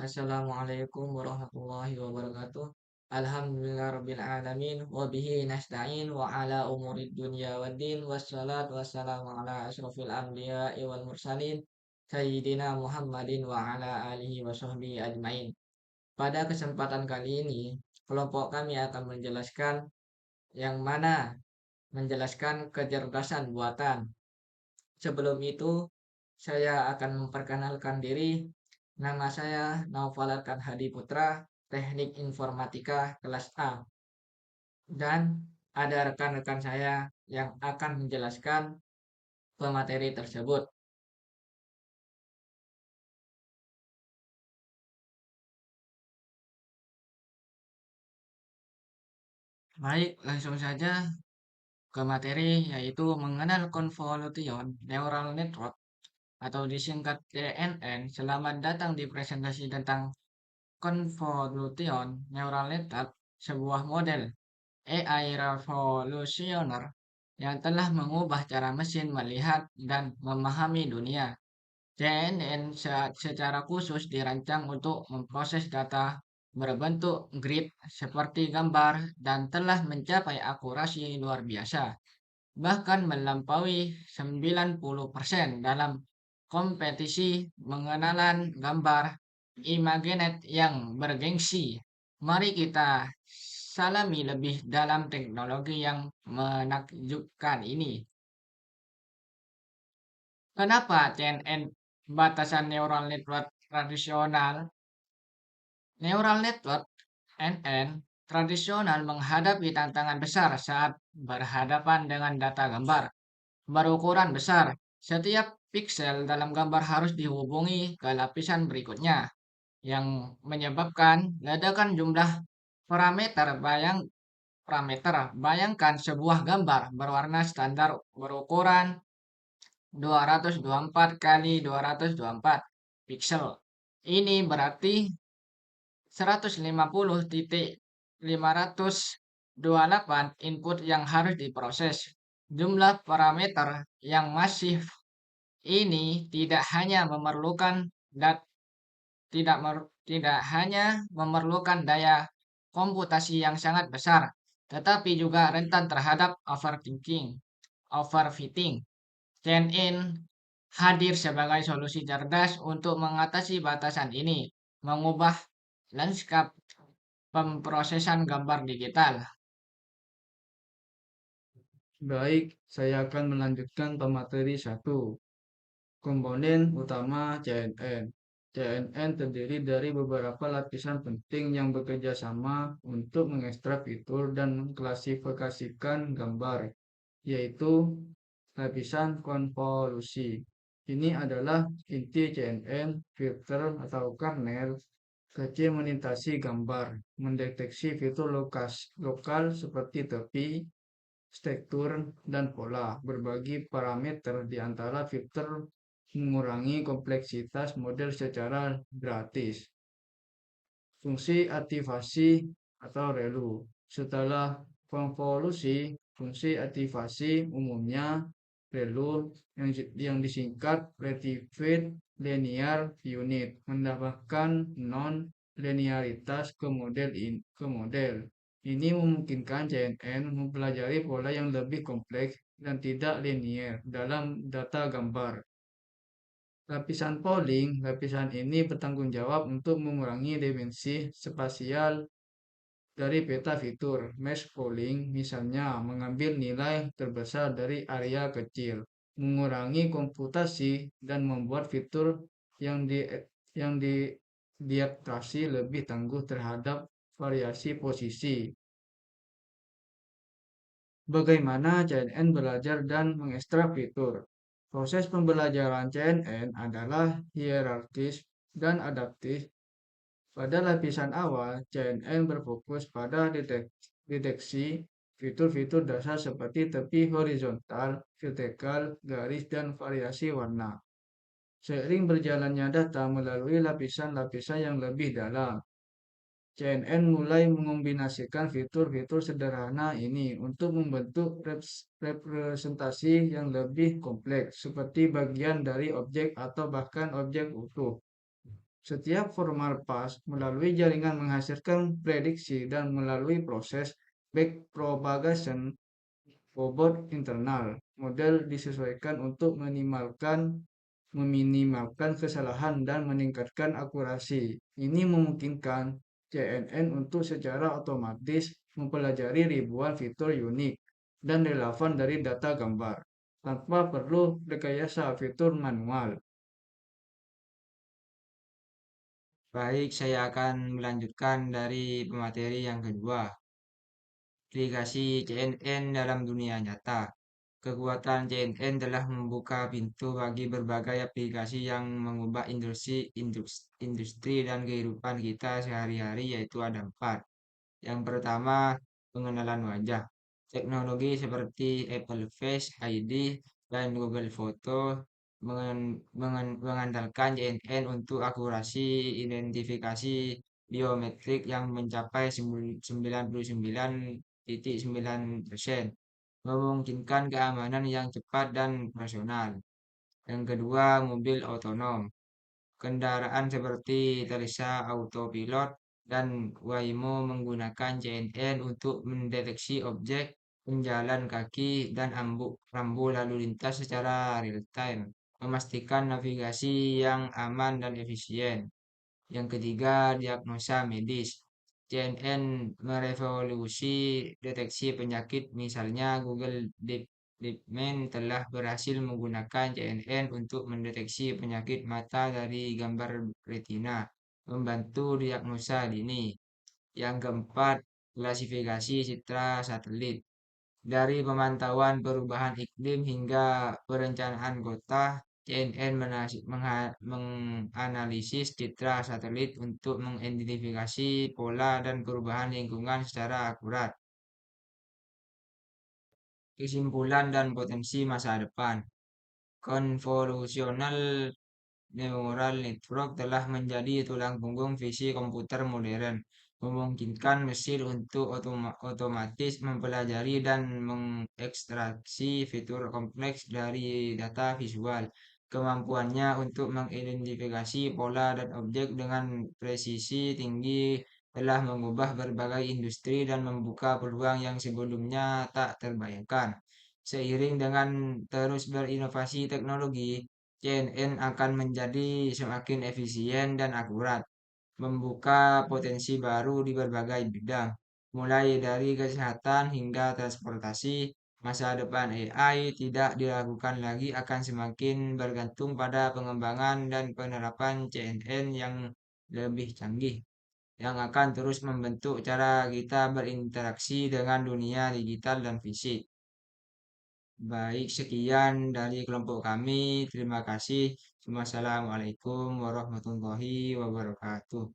Assalamualaikum warahmatullahi wabarakatuh. Alhamdulillah alamin wa bihi nasta'in wa ala umurid dunya waddin wassalatu wassalamu ala asyrafil anbiya'i wal mursalin sayyidina Muhammadin wa ala alihi wa sahbihi ajmain. Pada kesempatan kali ini, kelompok kami akan menjelaskan kecerdasan buatan. Sebelum itu, saya akan memperkenalkan diri. Nama saya Naufal Arkan Hadi Putra, Teknik Informatika kelas A. Dan ada rekan-rekan saya yang akan menjelaskan pemateri tersebut. Baik, langsung saja ke materi, yaitu mengenal convolution neural network atau disingkat CNN. Selamat datang di presentasi tentang convolution neural network, sebuah model AI revolusioner yang telah mengubah cara mesin melihat dan memahami dunia. CNN secara khusus dirancang untuk memproses data berbentuk grid seperti gambar dan telah mencapai akurasi luar biasa, bahkan melampaui 90% dalam kompetisi mengenalan gambar ImageNet yang bergengsi. Mari kita salami lebih dalam teknologi yang menakjubkan ini. Kenapa CNN batasan neural network tradisional? Neural network (NN) tradisional menghadapi tantangan besar saat berhadapan dengan data gambar berukuran besar. Setiap piksel dalam gambar harus dihubungi ke lapisan berikutnya, yang menyebabkan ledakan jumlah parameter. Bayangkan sebuah gambar berwarna standar berukuran 224 kali 224 piksel. Ini berarti 150,528 input yang harus diproses. Jumlah parameter yang masif ini tidak hanya memerlukan daya komputasi yang sangat besar, tetapi juga rentan terhadap overfitting. CNN hadir sebagai solusi cerdas untuk mengatasi batasan ini, mengubah lanskap pemrosesan gambar digital. Baik, saya akan melanjutkan pemateri 1. Komponen utama CNN. CNN terdiri dari beberapa lapisan penting yang bekerja sama untuk mengekstrak fitur dan mengklasifikasikan gambar, yaitu lapisan konvolusi. Ini adalah inti CNN, filter atau kernel kecil melintasi gambar, mendeteksi fitur lokal seperti tepi, struktur, dan pola. Berbagi parameter di antara filter mengurangi kompleksitas model secara gratis. Fungsi aktivasi atau ReLU. Setelah konvolusi, fungsi aktivasi umumnya ReLU yang disingkat Rectified Linear Unit menambahkan non-linearitas ke model. Ini memungkinkan CNN mempelajari pola yang lebih kompleks dan tidak linier dalam data gambar. Lapisan polling, lapisan ini bertanggung jawab untuk mengurangi dimensi spasial dari peta fitur. Mask polling misalnya mengambil nilai terbesar dari area kecil, mengurangi komputasi dan membuat fitur yang diadaptasi lebih tangguh terhadap variasi posisi. Bagaimana CNN belajar dan mengekstrak fitur? Proses pembelajaran CNN adalah hierarkis dan adaptif. Pada lapisan awal, CNN berfokus pada deteksi fitur-fitur dasar seperti tepi horizontal, vertikal, garis, dan variasi warna. Seiring berjalannya data melalui lapisan-lapisan yang lebih dalam, CNN mulai mengombinasikan fitur-fitur sederhana ini untuk membentuk representasi yang lebih kompleks, seperti bagian dari objek atau bahkan objek utuh. Setiap formal pas melalui jaringan menghasilkan prediksi dan melalui proses backpropagation bobot internal. Model disesuaikan untuk meminimalkan kesalahan dan meningkatkan akurasi. Ini memungkinkan CNN untuk secara otomatis mempelajari ribuan fitur unik dan relevan dari data gambar tanpa perlu rekayasa fitur manual. Baik, saya akan melanjutkan dari pemateri yang kedua. Aplikasi CNN dalam dunia nyata. Kekuatan CNN telah membuka pintu bagi berbagai aplikasi yang mengubah industri dan kehidupan kita sehari-hari, yaitu ada 4. Yang pertama, pengenalan wajah. Teknologi seperti Apple Face ID dan Google Foto mengandalkan CNN untuk akurasi identifikasi biometrik yang mencapai 99,9%, memungkinkan keamanan yang cepat dan personal. Yang kedua, mobil otonom. Kendaraan seperti Tesla Autopilot dan Waymo menggunakan CNN untuk mendeteksi objek, penjalan kaki, dan rambu lalu lintas secara real-time, memastikan navigasi yang aman dan efisien. Yang ketiga, diagnosa medis. CNN merevolusi deteksi penyakit, misalnya Google DeepMind telah berhasil menggunakan CNN untuk mendeteksi penyakit mata dari gambar retina, membantu diagnosa dini. Yang keempat, klasifikasi citra satelit. Dari pemantauan perubahan iklim hingga perencanaan kota, CNN menganalisis citra satelit untuk mengidentifikasi pola dan perubahan lingkungan secara akurat. Kesimpulan dan potensi masa depan. Convolutional Neural Network telah menjadi tulang punggung visi komputer modern, memungkinkan mesin untuk otomatis mempelajari dan mengekstraksi fitur kompleks dari data visual. Kemampuannya untuk mengidentifikasi pola dan objek dengan presisi tinggi telah mengubah berbagai industri dan membuka peluang yang sebelumnya tak terbayangkan. Seiring dengan terus berinovasi teknologi, CNN akan menjadi semakin efisien dan akurat, membuka potensi baru di berbagai bidang, mulai dari kesehatan hingga transportasi. Masa depan AI tidak diragukan lagi akan semakin bergantung pada pengembangan dan penerapan CNN yang lebih canggih, yang akan terus membentuk cara kita berinteraksi dengan dunia digital dan fisik. Baik, sekian dari kelompok kami. Terima kasih. Wassalamualaikum warahmatullahi wabarakatuh.